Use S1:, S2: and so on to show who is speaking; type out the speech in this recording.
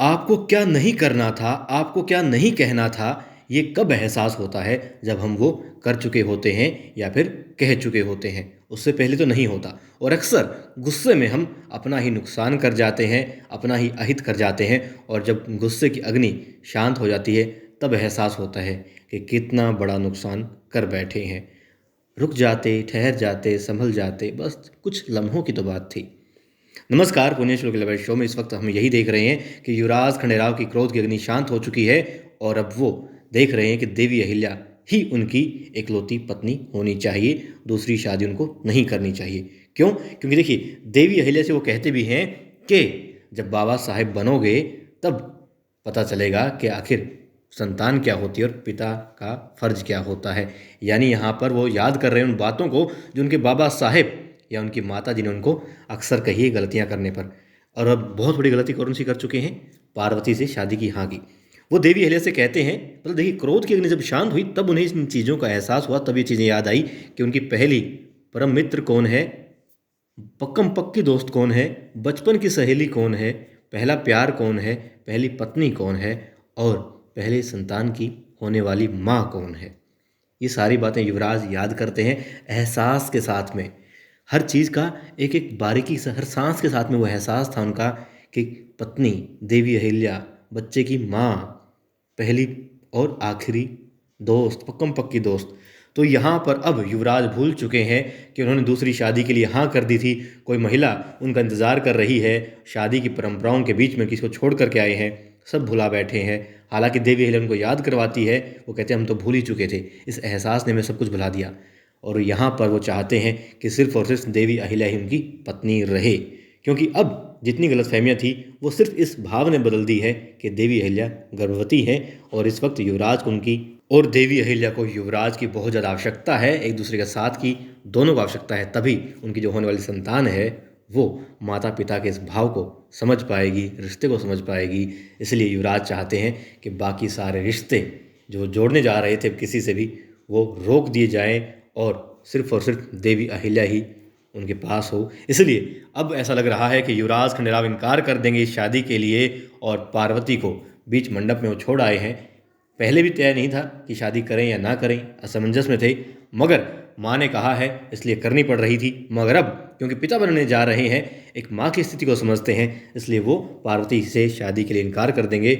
S1: आपको क्या नहीं करना था, आपको क्या नहीं कहना था, ये कब एहसास होता है जब हम वो कर चुके होते हैं या फिर कह चुके होते हैं। उससे पहले तो नहीं होता और अक्सर गुस्से में हम अपना ही नुकसान कर जाते हैं, अपना ही अहित कर जाते हैं और जब गुस्से की अग्नि शांत हो जाती है तब एहसास होता है कि कितना बड़ा नुकसान कर बैठे हैं। रुक जाते, ठहर जाते, संभल जाते, बस कुछ लम्हों की तो बात थी। नमस्कार, पुण्यश्लोक लेवल शो में इस वक्त हम यही देख रहे हैं कि युवराज खंडेराव की क्रोध की अग्नि शांत हो चुकी है और अब वो देख रहे हैं कि देवी अहिल्या ही उनकी इकलौती पत्नी होनी चाहिए, दूसरी शादी उनको नहीं करनी चाहिए। क्यों? क्योंकि देखिए, देवी अहिल्या से वो कहते भी हैं कि जब बाबा साहेब बनोगे तब पता चलेगा कि आखिर संतान क्या होती है और पिता का फर्ज क्या होता है। यानी यहाँ पर वो याद कर रहे हैं उन बातों को जो उनके बाबा साहेब या उनकी माता जी ने उनको अक्सर कही है गलतियां करने पर। और अब बहुत बड़ी गलती कौन सी कर चुके हैं? पार्वती से शादी की हाँ की। वो देवी अहिल्या से कहते हैं, मतलब देखिए, क्रोध की अग्नि जब शांत हुई तब उन्हें इन चीज़ों का एहसास हुआ, तब ये चीज़ें याद आई कि उनकी पहली परम मित्र कौन है, पक्कम पक्की दोस्त कौन है, बचपन की सहेली कौन है, पहला प्यार कौन है, पहली पत्नी कौन है और पहले संतान की होने वाली माँ कौन है। ये सारी बातें युवराज याद करते हैं एहसास के साथ में। हर चीज़ का एक एक बारीकी से, हर सांस के साथ में वो एहसास था उनका कि पत्नी देवी अहिल्या, बच्चे की माँ, पहली और आखिरी दोस्त, पक्कम पक्की दोस्त। तो यहाँ पर अब युवराज भूल चुके हैं कि उन्होंने दूसरी शादी के लिए हाँ कर दी थी, कोई महिला उनका इंतज़ार कर रही है, शादी की परंपराओं के बीच में किसी को छोड़ कर के आए हैं, सब भुला बैठे हैं। हालांकि देवी अहिल्या उनको याद करवाती है, वो कहते हैं हम तो भूल ही चुके थे, इस एहसास ने हमें सब कुछ भुला दिया। और यहाँ पर वो चाहते हैं कि सिर्फ और सिर्फ देवी अहिल्या ही उनकी पत्नी रहे, क्योंकि अब जितनी गलतफहमियां थी वो सिर्फ इस भाव ने बदल दी है कि देवी अहिल्या गर्भवती है और इस वक्त युवराज को उनकी और देवी अहिल्या को युवराज की बहुत ज़्यादा आवश्यकता है, एक दूसरे के साथ की दोनों को आवश्यकता है। तभी उनकी जो होने वाली संतान है वो माता पिता के इस भाव को समझ पाएगी, रिश्ते को समझ पाएगी। इसलिए युवराज चाहते हैं कि बाकी सारे रिश्ते जो जोड़ने जा रहे थे किसी से भी, वो रोक दिए जाएं और सिर्फ देवी अहिल्या ही उनके पास हो। इसलिए अब ऐसा लग रहा है कि युवराज खंडेराव इनकार कर देंगे इस शादी के लिए और पार्वती को बीच मंडप में वो छोड़ आए हैं। पहले भी तय नहीं था कि शादी करें या ना करें, असमंजस में थे, मगर माँ ने कहा है इसलिए करनी पड़ रही थी। मगर अब क्योंकि पिता बनने जा रहे हैं, एक माँ की स्थिति को समझते हैं, इसलिए वो पार्वती से शादी के लिए इनकार कर देंगे।